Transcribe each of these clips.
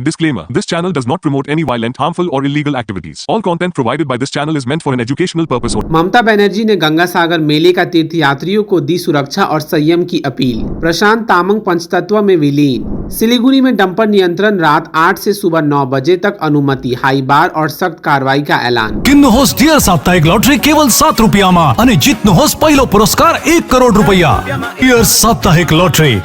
Disclaimer. This channel does not promote any violent, harmful or illegal activities. All content provided by this channel is meant for an educational purpose only. Mamata Banerjee ने गंगा सागर मेले का तीर्थयात्रियों को दी सुरक्षा और संयम की अपील। प्रशांत तामंग पंचतत्व में विलीन। सिलीगुड़ी में डंपर नियंत्रण रात 8 से सुबह 9 बजे तक अनुमति, हाई बार और सख्त कार्रवाई का ऐलान। किन्नु होस डियर साप्ताहिक लॉटरी केवल 7 રૂપિયામાં અને જીતનો હોસ પહેલો પુરસ્કાર 1 કરોડ રૂપિયા। डियर साप्ताहिक लॉटरी,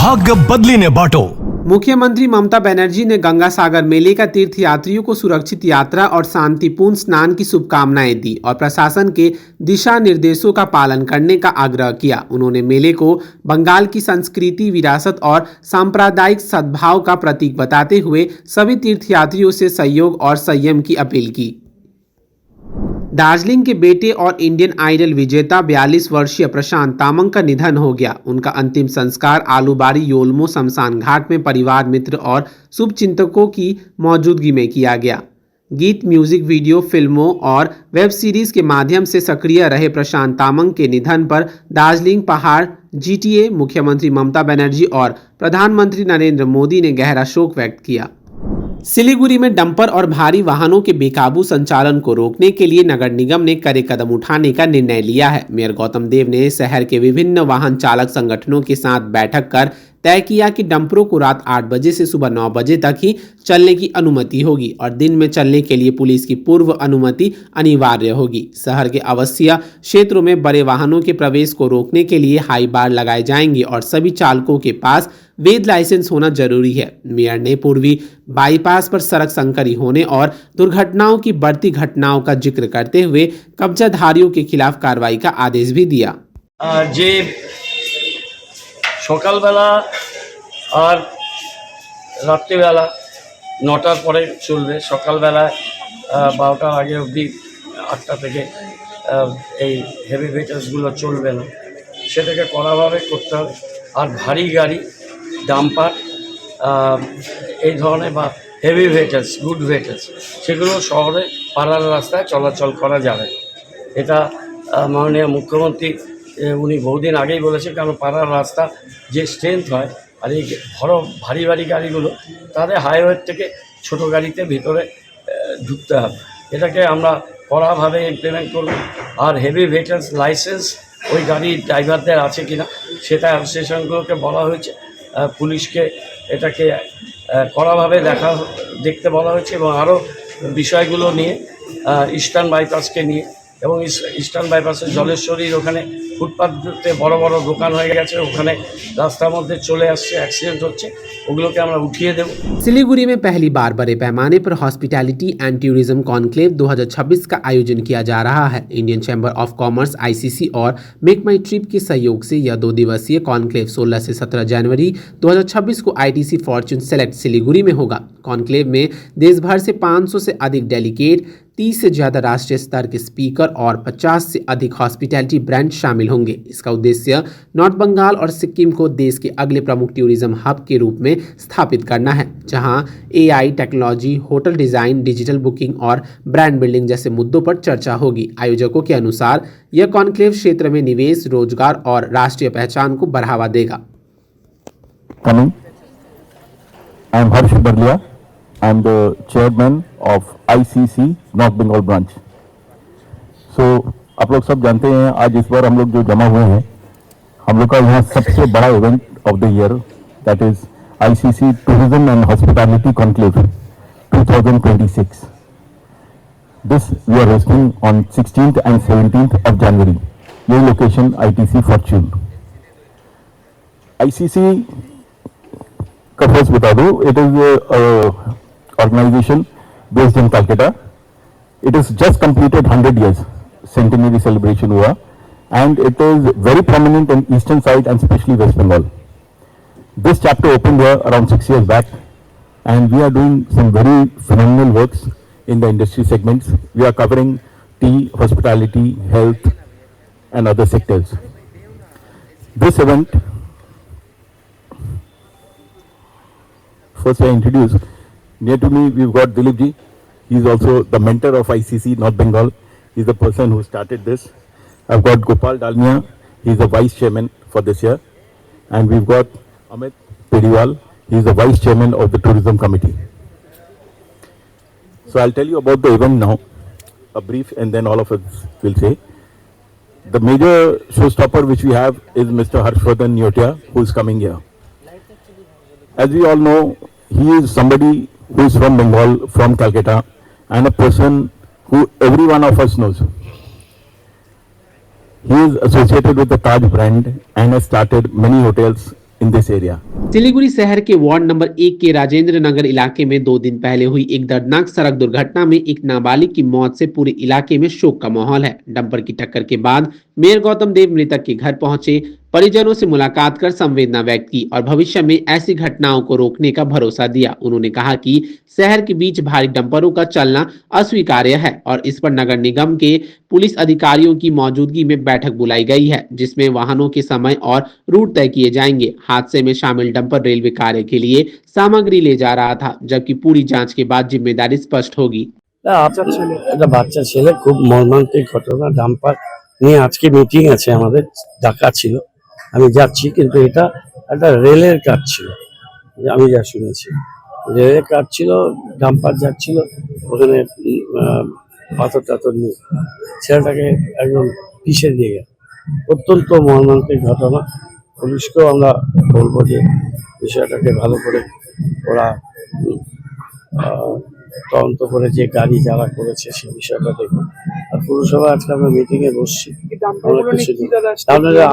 भाग्य बदलीने बाटो। मुख्यमंत्री ममता बनर्जी ने गंगा सागर मेले का तीर्थयात्रियों को सुरक्षित यात्रा और शांतिपूर्ण स्नान की शुभकामनाएं दी और प्रशासन के दिशा निर्देशों का पालन करने का आग्रह किया। उन्होंने मेले को बंगाल की संस्कृति, विरासत और सांप्रदायिक सद्भाव का प्रतीक बताते हुए सभी तीर्थयात्रियों से सहयोग और संयम की अपील की। दार्जिलिंग के बेटे और इंडियन आइडल विजेता 42 वर्षीय प्रशांत तामंग का निधन हो गया। उनका अंतिम संस्कार आलूबारी योलमो शमशान घाट में परिवार, मित्र और शुभचिंतकों की मौजूदगी में किया गया। गीत, म्यूजिक वीडियो, फिल्मों और वेब सीरीज के माध्यम से सक्रिय रहे प्रशांत तामंग के निधन पर दार्जिलिंग पहाड़, GTA, मुख्यमंत्री ममता बनर्जी और प्रधानमंत्री नरेंद्र मोदी ने गहरा शोक व्यक्त किया। सिलीगुड़ी में डंपर और भारी वाहनों के बेकाबू संचालन को रोकने के लिए नगर निगम ने कड़े कदम उठाने का निर्णय लिया है। मेयर गौतम देव ने शहर के विभिन्न वाहन चालक संगठनों के साथ बैठक कर तय किया कि डंपरों को रात 8 बजे से सुबह 9 बजे तक ही चलने की अनुमति होगी और दिन में चलने के लिए पुलिस की पूर्व अनुमति अनिवार्य होगी। शहर के आवासीय क्षेत्रों में बड़े वाहनों के प्रवेश को रोकने के लिए हाई बार लगाए जाएंगे और सभी चालकों के पास वैध लाइसेंस होना जरूरी है। मेयर ने पूर्वी बाईपास पर सड़क संकरी होने और दुर्घटनाओं की बढ़ती घटनाओं का जिक्र करते हुए कब्जाधारियों के खिलाफ कार्रवाई का आदेश भी दिया। সকালবেলা আর রাত্রিবেলা 9টার পরে চলবে। সকালবেলায় 12টার আগে অবধি 8টা থেকে এই হেভি ভেহিকলসগুলো চলবে না, সেটাকে কড়াভাবে করতে হবে। আর ভারী গাড়ি, ডাম্পার এই ধরনের বা হেভি ভেহিকলস, গুড ভেহিকলস, সেগুলো শহরে পাড়ার রাস্তায় চলাচল করা যাবে। এটা মাননীয় মুখ্যমন্ত্রী উনি বহুদিন আগেই বলেছেন, কারণ পাড়ার রাস্তা যে স্ট্রেংথ হয় আর এই ভারী গাড়িগুলো তাদের হাইওয়ে থেকে ছোট গাড়িতে ভিতরে ঢুকতে হবে। এটাকে আমরা কড়াভাবে ইমপ্লিমেন্ট করব। আর হেভি ভেহিকলস লাইসেন্স ওই গাড়ির ড্রাইভারদের আছে কিনা সেটা অ্যাসোসিয়েশনগুলোকে বলা হয়েছে। পুলিশকে এটাকে কড়াভাবে দেখতে বলা হয়েছে এবং আরও বিষয়গুলো নিয়ে ইস্টার্ন বাইপাসকে নিয়ে এবং ইস্টার্ন বাইপাসের জলেশ্বরীর ওখানে ফুটপাথে বড় বড় দোকান হয়ে গেছে, ওখানে রাস্তার মধ্যে চলে আসছে, অ্যাক্সিডেন্ট হচ্ছে, ওগুলোকে আমরা উঠিয়ে দেব। सिलीगुड़ी में पहली बार बड़े पैमाने पर हॉस्पिटैलिटी एंड टूरिज्म कॉन्क्लेव 2026 का आयोजन किया जा रहा है। Indian chamber of commerce, ICC और मेक माई ट्रिप के सहयोग से यह 2 दिवसीय कॉन्क्लेव 16 से 17 जनवरी 2026 को ITC फॉर्च्यून सेलेक्ट सिलीगुड़ी में होगा। कॉन्क्लेव में देश भर से 500 से अधिक डेलीगेट, 30 से ज़्यादा राष्ट्रीय स्तर के स्पीकर और 50 से अधिक हॉस्पिटैलिटी ब्रांड शामिल होंगे। इसका उद्देश्य नॉर्थ बंगाल और सिक्किम को देश के अगले प्रमुख टूरिज्म हब के रूप में स्थापित करना है, जहां AI technology, hotel design, digital booking और ब्रांड बिल्डिंग जैसे मुद्दों पर चर्चा होगी। आयोजकों के अनुसार यह कॉन्क्लेव क्षेत्र में निवेश, रोजगार और राष्ट्रीय पहचान को बढ़ावा देगा। I am Harsh Barlia. I am the chairman of ICC north Bengal branch. So आप लोग सब जानते हैं, आज इस बार हम लोग जो जमा हुए हैं, हम लोग का यहाँ सबसे बड़ा event of the year, that is ICC tourism and hospitality conclave 2026। This we are hosting on 16th and 17th of January। ये लोकेशन ITC फॉर्च्यून। ICC का फर्स्ट बता दो, it is organization based in Calcutta. It is just completed 100 years, centenary celebration हुआ, and it is very prominent in eastern side and especially West Bengal. This chapter opened here around 6 years back, and we are doing some very phenomenal works in the industry segments. We are covering tea, hospitality, health, and other sectors. This event, first I introduce. Near to me, we've got Dilip ji. He's also the mentor of ICC North Bengal. He's the person who started this. I've got Gopal Dalmia. He's the vice chairman for this year. And we've got Amit Pediwal. He's the vice chairman of the tourism committee. So I'll tell you about the event now, a brief, and then all of us will say. The major showstopper which we have is Mr. Harshvardhan Nyotia, who is coming here. As we all know, he is somebody who is from Bengal, from Calcutta, and a person who every one of us knows. He is associated with the Taj brand and has started many hotels in this area. Siliguri शहर के ward number 1 के राजेंद्र नगर इलाके में 2 दिन पहले हुई एक दर्दनाक सड़क दुर्घटना में एक नाबालिग की मौत से पूरे इलाके में शोक का माहौल है। डंपर की टक्कर के बाद मेयर गौतम देव मृतक के घर पहुंचे, परिजनों से मुलाकात कर संवेदना व्यक्त की और भविष्य में ऐसी घटनाओं को रोकने का भरोसा दिया। उन्होंने कहा कि शहर के बीच भारी डंपरों का चलना अस्वीकार्य है और इस पर नगर निगम के पुलिस अधिकारियों की मौजूदगी में बैठक बुलाई गई है, जिसमें वाहनों के समय और रूट तय किए जाएंगे। हादसे में शामिल डंपर रेलवे कार्य के लिए सामग्री ले जा रहा था, जबकि पूरी जांच के बाद जिम्मेदारी स्पष्ट होगी। একটা বাচ্চা ছেলে, খুব মর্মান্তিক ঘটনা। ডাম্পার নিয়ে আজকে মিটিং আছে, আমাদের ডাকা ছিল, আমি যাচ্ছি, কিন্তু এটা একটা রেলের কাজ ছিল, আমি যা শুনেছি রেলের কাজ ছিল। ডাম্পার যাচ্ছিল ওখানে পাথর টাথর নিয়ে ছেলেটাকে একদম পিষে দিয়ে গেল। অত্যন্ত মর্মান্তিক ঘটনা। পুলিশকেও আমরা বলবো যে বিষয়টাকে ভালো করে ওরা তদন্ত করে যে গাড়ি যারা করেছে সেই বিষয়টা দেখুন। আর পুরসভা আজকে আমরা মিটিংয়ে বসছি,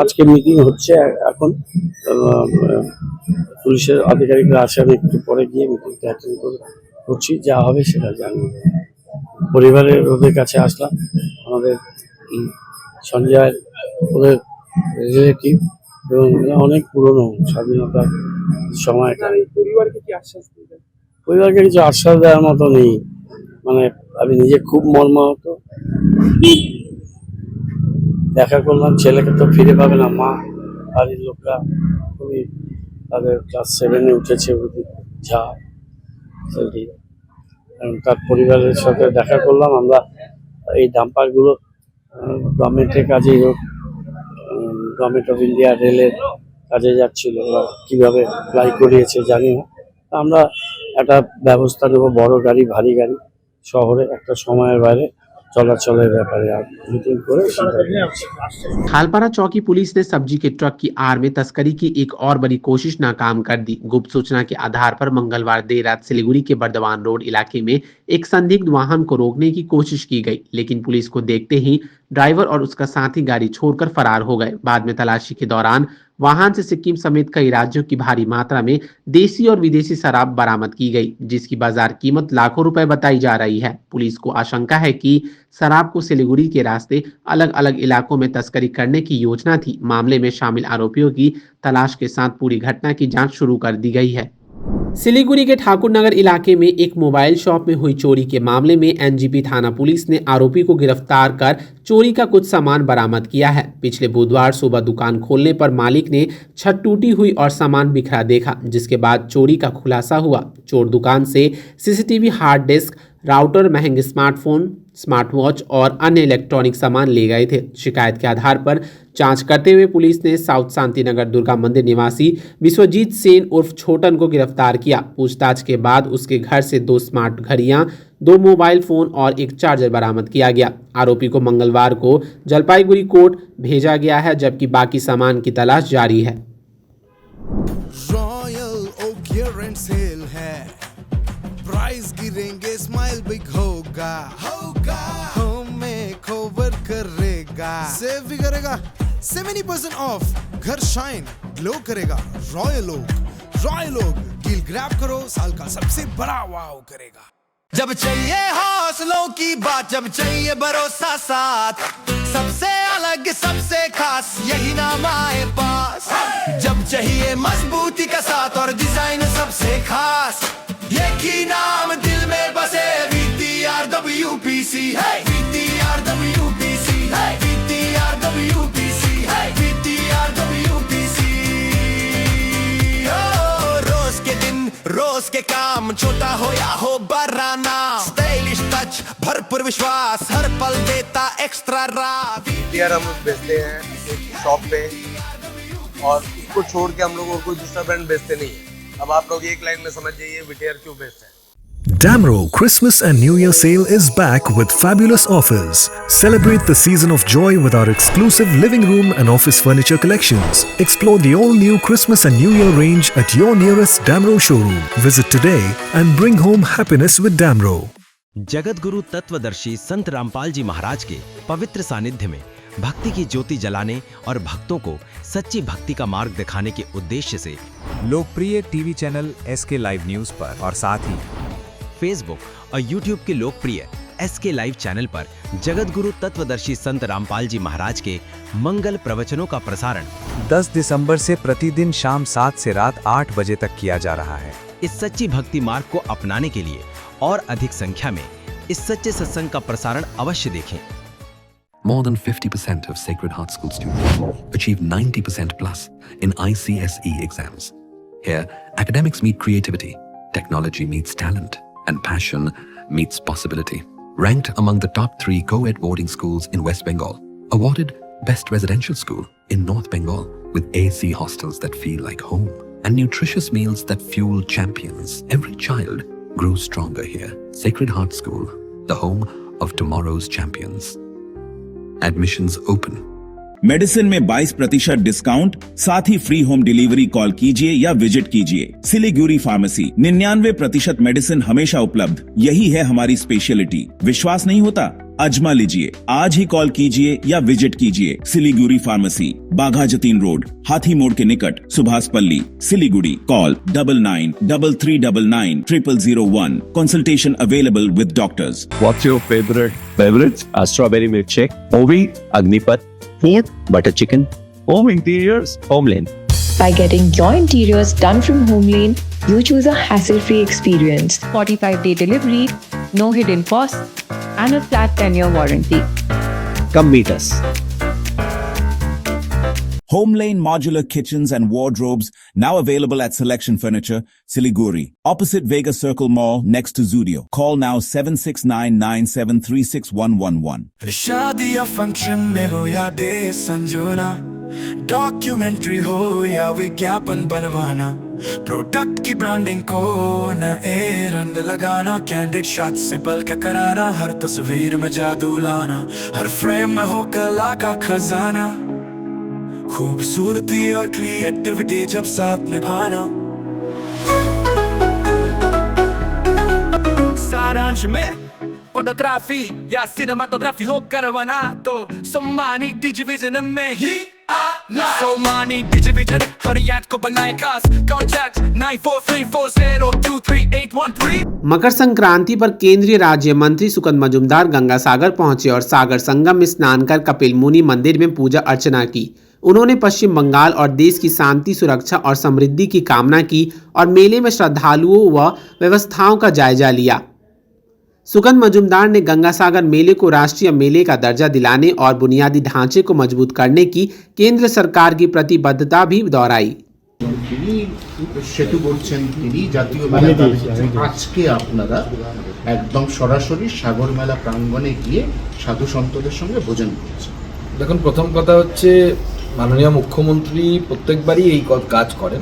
আজকে মিটিং হচ্ছে এখন, পুলিশের আধিকারিকরা আছে, আমি একটু পরে গিয়ে মিটিংটা অ্যাটেন্ড করছি, যা হবে সেটা জানবো। পরিবারের ওদের কাছে আসলাম, আমাদের সঞ্জয় ওদের রিলেটিভ এবং অনেক পুরনো স্বাধীনতার সময়টা। পরিবারকে কি আশ্বাস দিলেন? পরিবারকে কিছু আশ্বাস দেওয়ার মতো নেই, মানে আমি নিজে খুব মর্মাহত। দেখা করলাম, ছেলেকে তো ফিরে পাবে না, মা বাড়ির লোকরা খুবই, তাদের ক্লাস 7-এ উঠেছে বুঝি ঝা ছেলেটি, তার পরিবারের সাথে দেখা করলাম। আমরা এই ডাম্পারগুলো গভর্নমেন্টের কাজেই হোক, গভর্নমেন্ট অফ ইন্ডিয়া রেলের কাজে যাচ্ছিল, ওরা কীভাবে অ্যাপ্লাই করিয়েছে জানি না। আমরা একটা ব্যবস্থা নেব, বড় গাড়ি, ভারী গাড়ি শহরে একটা সময়ের বাইরে চলাচলের ব্যাপারে মিটিং করে। खालपारा चौकी पुलिस ने सब्जी के ट्रक की आड़ में तस्करी की एक और बड़ी कोशिश नाकाम कर दी। गुप्त सूचना के आधार पर मंगलवार देर रात सिलीगुड़ी के बर्दवान रोड इलाके में एक संदिग्ध वाहन को रोकने की कोशिश की गई, लेकिन पुलिस को देखते ही ड्राइवर और उसका साथी गाड़ी छोड़कर फरार हो गए। बाद में तलाशी के दौरान वाहन से सिक्किम समेत कई राज्यों की भारी मात्रा में देसी और विदेशी शराब बरामद की गई, जिसकी बाजार कीमत लाखों रुपए बताई जा रही है। पुलिस को आशंका है कि शराब को सिलीगुड़ी के रास्ते अलग अलग इलाकों में तस्करी करने की योजना थी। मामले में शामिल आरोपियों की तलाश के साथ पूरी घटना की जांच शुरू कर दी गई है। सिलीगुड़ी के ठाकुर नगर इलाके में एक मोबाइल शॉप में हुई चोरी के मामले में एनजीपी थाना पुलिस ने आरोपी को गिरफ्तार कर चोरी का कुछ सामान बरामद किया है। पिछले बुधवार सुबह दुकान खोलने पर मालिक ने छत टूटी हुई और सामान बिखरा देखा, जिसके बाद चोरी का खुलासा हुआ। चोर दुकान से सीसीटीवी, हार्ड डिस्क, राउटर, महंगे स्मार्टफोन, स्मार्ट वॉच और अन्य इलेक्ट्रॉनिक सामान ले गए थे। शिकायत के आधार पर जांच करते हुए पुलिस ने साउथ शांतिनगर दुर्गा मंदिर निवासी विश्वजीत सेन उर्फ छोटन को गिरफ्तार किया। पूछताछ के बाद उसके घर से 2 स्मार्ट घड़ियां, 2 मोबाइल फोन और एक चार्जर बरामद किया गया। आरोपी को मंगलवार को जलपाईगुड़ी कोर्ट भेजा गया है, जबकि बाकी सामान की तलाश जारी है। Royal Oak year end sale है, प्राइस गिरेंगे, स्माइल बिग होगा, हमें कवर करेगा, सेव भी करेगा, 70% ऑफ, घर शाइन ग्लो करेगा। रॉयल ओक डील ग्रैब करो, साल का सबसे बड़ा वाव करेगा। जब चाहिए हौसलों की बात, जब चाहिए भरोसा साथ, सबसे अलग सबसे खास यही नाम आए पास। जब चाहिए मजबूती का साथ और डिजाइन सबसे खास, एक ही नाम दिल में बसे, VTRWPC है, VTRWPC है, VTRWPC है, VTRWPC। रोज के दिन रोज के काम, छोटा हो या हो बड़ा नाम, स्टाइलिश टच, भरपूर विश्वास, हर पल देता एक्स्ट्रा रात। VTR हम लोग बेचते हैं एक शॉप पे, और उसको छोड़ के हम लोग और कोई दूसरा ब्रांड बेचते नहीं है। अब आप लोग एक लाइन में समझ जाइए VTR क्यों बेचते हैं। Damro Christmas and New Year sale is back with fabulous offers. Celebrate the season of joy with our exclusive living room and office furniture collections. Explore the all-new Christmas and New Year range at your nearest Damro showroom. Visit today and bring home happiness with Damro. Jagat Guru तत्वदर्शी संत रामपाल जी महाराज के पवित्र सानिध्य में भक्ति की ज्योति जलाने और भक्तों को सच्ची भक्ति का मार्ग दिखाने के उद्देश्य से लोकप्रिय TV channel SK live news पर और साथ ही फेसबुक और यूट्यूब के लोकप्रिय SK लाइव चैनल पर जगत गुरु तत्वदर्शी संत रामपाल जी महाराज के मंगल प्रवचनों का प्रसारण 10 दिसंबर से प्रतिदिन शाम 7 से रात 8 बजे तक किया जा रहा है। इस सच्ची भक्ति मार्ग को अपनाने के लिए और अधिक संख्या में इस सच्चे सत्संग का प्रसारण अवश्य देखें। More than 50% of Sacred Heart School students achieve 90% plus in ICSE exams. Here, academics meet creativity, technology meets talent, and passion meets possibility. Ranked among the top 3 co-ed boarding schools in West Bengal. Awarded Best Residential School in North Bengal with AC hostels that feel like home. And nutritious meals that fuel champions. Every child grows stronger here. Sacred Heart School, the home of tomorrow's champions. Admissions open. Medicine में 22% discount, साथ ही free home delivery. Call कीजिए या visit कीजिए Siliguri pharmacy. 99% medicine हमेशा उपलब्ध, यही है हमारी स्पेशलिटी। विश्वास नहीं होता? अजमा लीजिए। आज ही कॉल कीजिए या विजिट कीजिए सिलीगुड़ी फार्मेसी, बाघा जतीन रोड, हाथी मोड़ के निकट, सुभाष पल्ली, Siliguri. Call 9933990001। Consultation available with doctors. What's your favorite beverage? Strawberry milkshake, Ovi, Agnipat, food, butter chicken, home interiors, Homelane. By getting your interiors done from Homelane, you choose a hassle-free experience. 45-day delivery, no hidden costs, and a flat 10-year warranty. Come meet us. Homelane Modular Kitchens and Wardrobes, now available at Selection Furniture, Siliguri, opposite Vega Circle Mall, next to Zudio. Call now 7699736111. शादी या function में हो या day संजोना, documentary हो या विज्ञापन बनवाना, product की ब्रांडिंग को न रंग लगाना, कैंडिड शॉट से पल के कराना, हर तस्वीर में जादू लाना, हर फ्रेम में हो कला का खजाना, खूबसूरती और क्रिएटिविटी जब साथ निभाना। सारांश में फोटोग्राफी या सिनेमाटोग्राफी हो करवाना तो सोमानी डिजिविजन में ही आना। सोमानी डिजिविजन हर याद को बनाए खास। कॉन्टैक्ट 9434023813। मकर संक्रांति पर केंद्रीय राज्य मंत्री सुकन मजुमदार गंगा सागर पहुंचे और सागर संगम में स्नान कर कपिल मुनि मंदिर में पूजा अर्चना की। उन्होंने पश्चिम बंगाल और देश की शांति, सुरक्षा और समृद्धि की कामना की और मेले में श्रद्धालुओं व व्यवस्थाओं का जायजा लिया। सुकन मजुमदार ने गंगा सागर मेले को राष्ट्रीय मेले का दर्जा दिलाने और बुनियादी ढांचे को मजबूत करने की केंद्र सरकार की प्रतिबद्धता भी दोहराई। সেতু করছেন তিনি, জাতীয় মেলা আজকে আপনারা একদম সরাসরি সাগর মেলা প্রাঙ্গণে গিয়ে সাধু সন্তদের সঙ্গে ভোজন করছেন। দেখুন, প্রথম কথা হচ্ছে মাননীয় মুখ্যমন্ত্রী প্রত্যেকবারই এই কাজ করেন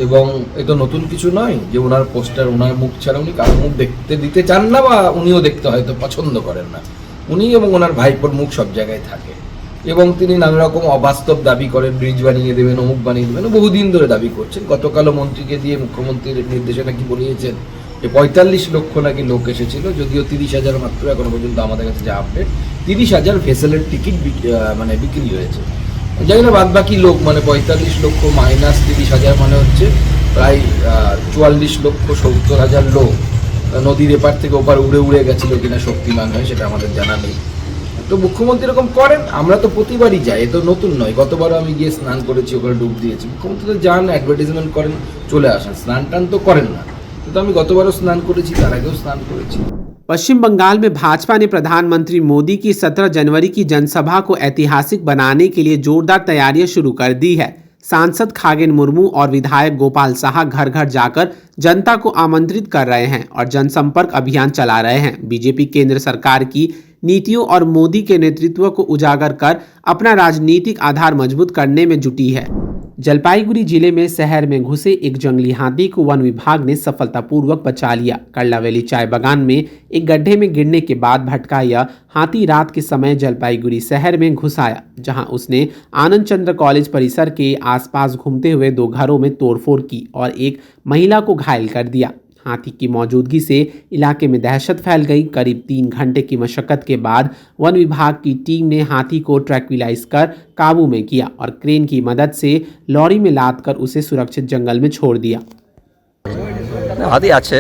এবং এটা নতুন কিছু নয় যে ওনার পোস্টার, ওনার মুখ ছাড়া উনি কারো মুখ দেখতে দিতে চান না বা উনিও দেখতে হয়তো পছন্দ করেন না। উনি এবং ওনার ভাইপোর মুখ সব জায়গায় থাকে এবং তিনি নানা রকম অবাস্তব দাবি করেন, ব্রিজ বানিয়ে দেবেন, অমুক বানিয়ে দেবেন, বহুদিন ধরে দাবি করছেন। গতকালও মন্ত্রীকে দিয়ে মুখ্যমন্ত্রীর নির্দেশনা কি বলিয়েছেন যে ৪৫ লক্ষ নাকি লোক এসেছিল, যদিও ৩০,০০০ মাত্র এখনো পর্যন্ত আমাদের কাছে যা আপডেট, ৩০,০০০ ভেসেলের টিকিট বিক্রি হয়েছে। জানি না বাদ বাকি লোক, ৪৫ লক্ষ মাইনাস ৩০,০০০ হচ্ছে প্রায় ৪৪,৭০,০০০ লোক নদীর এপার থেকে ওপার উড়ে উড়ে গেছিল কিনা শক্তিমান হয় সেটা আমাদের জানা নেই। তো মুখ্যমন্ত্রী এরকম করেন, আমরা তো প্রতিবারই যাই, এ তো নতুন নয়। গতবারও আমি গিয়ে স্নান করেছি, ওখানে ডুব দিয়েছি। মুখ্যমন্ত্রী তো যান, অ্যাডভার্টাইজমেন্ট করেন, চলে আসেন, স্নান টান তো করেন না। কিন্তু আমি গতবারও স্নান করেছি, তার আগেও স্নান করেছি। पश्चिम बंगाल में भाजपा ने प्रधानमंत्री मोदी की 17 जनवरी की जनसभा को ऐतिहासिक बनाने के लिए जोरदार तैयारियां शुरू कर दी है। सांसद खागेन मुर्मू और विधायक गोपाल साह घर घर जाकर जनता को आमंत्रित कर रहे हैं और जनसंपर्क अभियान चला रहे हैं। बीजेपी केंद्र सरकार की नीतियों और मोदी के नेतृत्व को उजागर कर अपना राजनीतिक आधार मजबूत करने में जुटी है। जलपाईगुड़ी जिले में शहर में घुसे एक जंगली हाथी को वन विभाग ने सफलतापूर्वक बचा लिया। कर्लावैली चाय बागान में एक गड्ढे में गिरने के बाद भटका यह हाथी रात के समय जलपाईगुड़ी शहर में घुस आया, जहां उसने आनंद चंद्र कॉलेज परिसर के आसपास घूमते हुए 2 घरों में तोड़फोड़ की और एक महिला को घायल कर दिया। हाथी की मौजूदगी से इलाके में दहशत फैल गई। करीब 3 घंटे की मशक्कत के बाद वन विभाग की टीम ने हाथी को ट्रैंक्विलाइज कर काबू में किया और क्रेन की मदद से लॉरी में लाद कर उसे सुरक्षित जंगल में छोड़ दिया। হাতি আছে,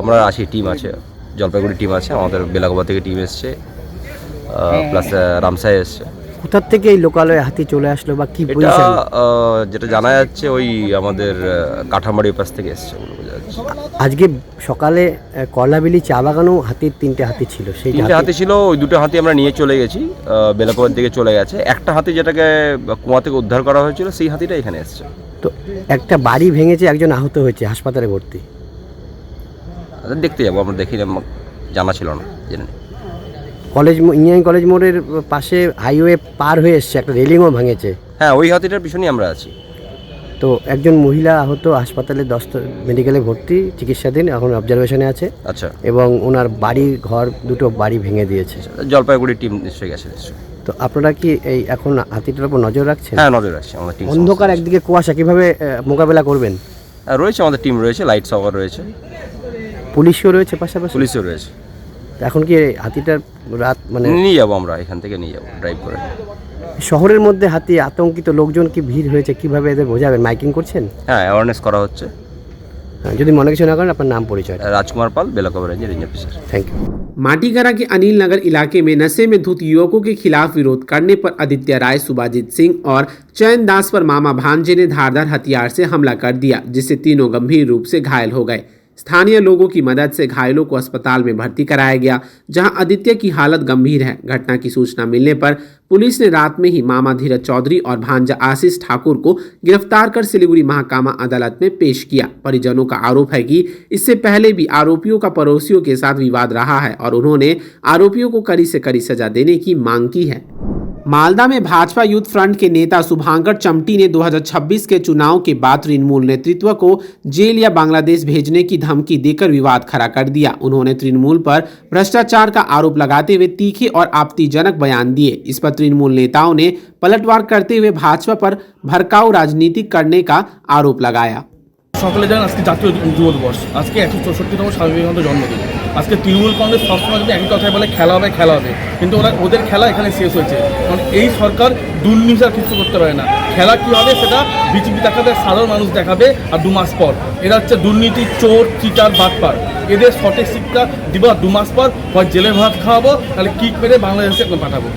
আমরা আছি, টিম আছে, জলপাইগুড়ি টিম আছে, আমাদের বেলাগোবা থেকে টিম এসছে, প্লাস রামসাই এসছে। কোথা থেকে এই লোকালয়ে হাতি চলে আসলো বা কি এটা পজিশন? যেটা জানা যাচ্ছে ওই আমাদের কাঠামারির পাশ থেকে এসছে বলে বোঝা যাচ্ছে। আজকে সকালে কলাবেলি চা বাগানেও হাতির 3টে হাতি ছিল, সেই 3টে হাতি ছিল, ওই 2টো হাতি আমরা নিয়ে চলে গেছি, বেলাগোবার দিকে চলে গেছে। একটা হাতি যেটাকে কুয়া থেকে উদ্ধার করা হয়েছিল সেই হাতিটা এখানে এসছে। তো একটা বাড়ি ভেঙেছে, একজন আহত হয়েছে, হাসপাতালে ভর্তি। দেখতে যাবো, আমরা দেখি, জানা ছিল না, জেনে কলেজ ইঞ্জিনিয়ারিং কলেজ মোড়ের পাশে হাইওয়ে পার হয়ে এসছে, একটা রেলিংও ভেঙেছে। হ্যাঁ, ওই হাতিটার পিছনেই আমরা আছি। তো একজন মহিলা আহত, হাসপাতালে 10 মেডিকেলে ভর্তি, চিকিৎসাধীন, এখন অবজারভেশনে আছে। আচ্ছা। এবং ওনার বাড়ি ঘর 2টো বাড়ি ভেঙে দিয়েছে। জলপাইগুড়ি টিম নিশ্চয়ই গেছে নিশ্চয়ই। তো আপনারা কি এই এখন হাতিটার উপর নজর রাখছেন? হ্যাঁ, নজর রাখছি, আমাদের টিম। অন্ধকার, একদিকে কুয়াশা, কিভাবে মোকাবেলা করবেন? রয়েছে আমাদের টিম, রয়েছে, লাইট সাওয়ার রয়েছে, পুলিশও রয়েছে পাশাপাশি? পুলিশও রয়েছে। এখন কি হাতিটার রাত মানে নিয়ে যাবো, আমরা এখান থেকে নিয়ে যাবো ড্রাইভ করে। শহরের মধ্যে হাতি আতঙ্কিত, লোকজন কি ভিড় হয়েছে, কিভাবে এদের বোঝাবেন? মাইকিং করছেন? হ্যাঁ, অ্যাওয়ারনেস করা হচ্ছে। যদি মনে কিছু না করেন, আপনার নাম পরিচয়? Rajkumar Pal, Belagoba range officer. Thank you. Matigara के अनिल नगर इलाके में नशे में धुत युवकों के खिलाफ विरोध करने पर आदित्य राय, सुभाजीत सिंह और चैन दास पर मामा भांजे ने धारदार हथियार से हमला कर दिया, जिससे तीनों गंभीर रूप से घायल हो गए। स्थानीय लोगों की मदद से घायलों को अस्पताल में भर्ती कराया गया, जहां आदित्य की हालत गंभीर है। घटना की सूचना मिलने पर पुलिस ने रात में ही मामा धीरज चौधरी और भांजा आशीष ठाकुर को गिरफ्तार कर सिलीगुड़ी महाकामा अदालत में पेश किया। परिजनों का आरोप है कि इससे पहले भी आरोपियों का पड़ोसियों के साथ विवाद रहा है और उन्होंने आरोपियों को कड़ी से कड़ी सजा देने की मांग की है। मालदा में भाजपा यूथ फ्रंट के नेता शुभांकर चमटी ने 2026 के चुनाव के बाद तृणमूल नेतृत्व को जेल या बांग्लादेश भेजने की धमकी देकर विवाद खड़ा कर दिया। उन्होंने तृणमूल पर भ्रष्टाचार का आरोप लगाते हुए तीखे और आपत्तिजनक बयान दिए। इस पर तृणमूल नेताओं ने पलटवार करते हुए भाजपा पर भड़काऊ राजनीति करने का आरोप लगाया। সকলে জানেন আজকে জাতীয় যুব দিবস, আজকে 164তম স্বামী বিবেকানন্দ জন্মদিন। আজকে তৃণমূল কংগ্রেস সবসময় যদি একই কথায় বলে খেলা হবে খেলা হবে, কিন্তু ওদের খেলা এখানে শেষ হয়েছে। কারণ এই সরকার দুর্নীতি আর কিছু করতে পারে না। খেলা কী হবে সেটা বিজেপি দেখাবে, সাধারণ মানুষ দেখাবে, আর 2 মাস পর এরা হচ্ছে দুর্নীতি, চোর, চিটার, বাটপার। এদের সঠিক শিক্ষা দিব, 2 মাস পর হয় জেলে ভাত খাওয়াবো, তাহলে কিক মেরে বাংলাদেশে পাঠাবো।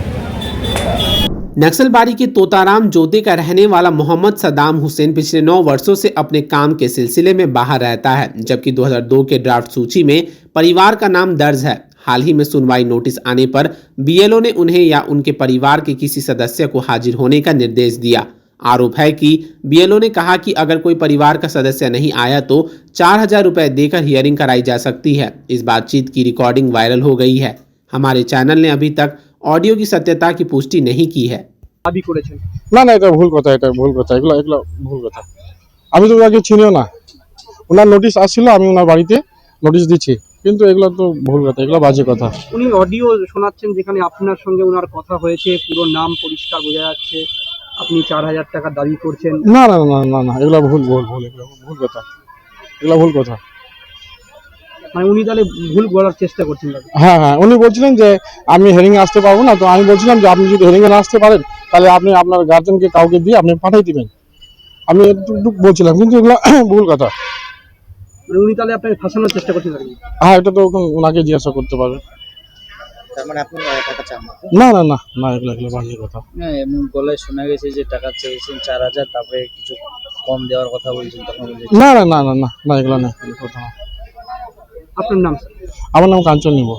नक्सलबाड़ी के तोताराम जोते का रहने वाला मोहम्मद सदाम हुसैन पिछले 9 वर्षों से अपने काम के सिलसिले में बाहर रहता है, जबकि 2002 के ड्राफ्ट सूची में परिवार का नाम दर्ज है। हाल ही में सुनवाई नोटिस आने पर बीएलओ ने उन्हें या उनके परिवार के किसी सदस्य को हाजिर होने का निर्देश दिया। आरोप है कि बीएलओ ने कहा कि अगर कोई परिवार का सदस्य नहीं आया तो 4000 रुपए देकर हियरिंग कराई जा सकती है। इस बातचीत की रिकॉर्डिंग वायरल हो गई है। हमारे चैनल ने अभी तक ऑडियो की सत्यता की पुष्टि नहीं की है। দাবি করেছেন না না, এটা ভুল কথা, এটা ভুল কথা, এগুলো ভুল কথা। আমি তো ওনাকে চিনিও না, ওনার নোটিশ আসছিল, আমি ওনার বাড়িতে নোটিশ দিচ্ছি, কিন্তু এগুলো তো ভুল কথা, এগুলো বাজে কথা। উনি অডিও শোনাচ্ছেন যেখানে আপনার সঙ্গে ওনার কথা হয়েছে, পুরো নাম পরিষ্কার বোঝা যাচ্ছে, আপনি 4000 টাকা দাবি করছেন। না না না না না, এগুলো ভুল ভুল ভুল, এগুলো ভুল কথা, এগুলো ভুল কথা। মানে উনি তাহলে ভুল বলার চেষ্টা করছেন? হ্যাঁ হ্যাঁ, উনি বলছিলেন যে আমি হেরিং এ আসতে পারবো না, তো আমি বলছিলাম যে আপনি যদি হেরিং এ না আসতে পারেন তাহলে আপনি আপনার গার্জেনকে কাউকে দিয়ে আপনি পাঠিয়ে দিবেন, আমি একটু বলছিলাম, কিন্তু এগুলো ভুল কথা। উনি তাহলে আপনাকে ফাঁসানোর চেষ্টা করছেন? হ্যাঁ, এটা তো ওনাকে জিজ্ঞাসা করতে পারবেন। তার মানে আপনি টাকা চান না? না না না না, এগুলো বাজে কথা। হ্যাঁ, এমন গলায় শোনা গেছে যে টাকা চেয়েছেন 4000, তারপরে কিছু কম দেওয়ার কথা বলছেন, তখন না না না না না, এগুলো না, কথা না। আপনার নাম? আমার নাম কাঞ্চন নিব।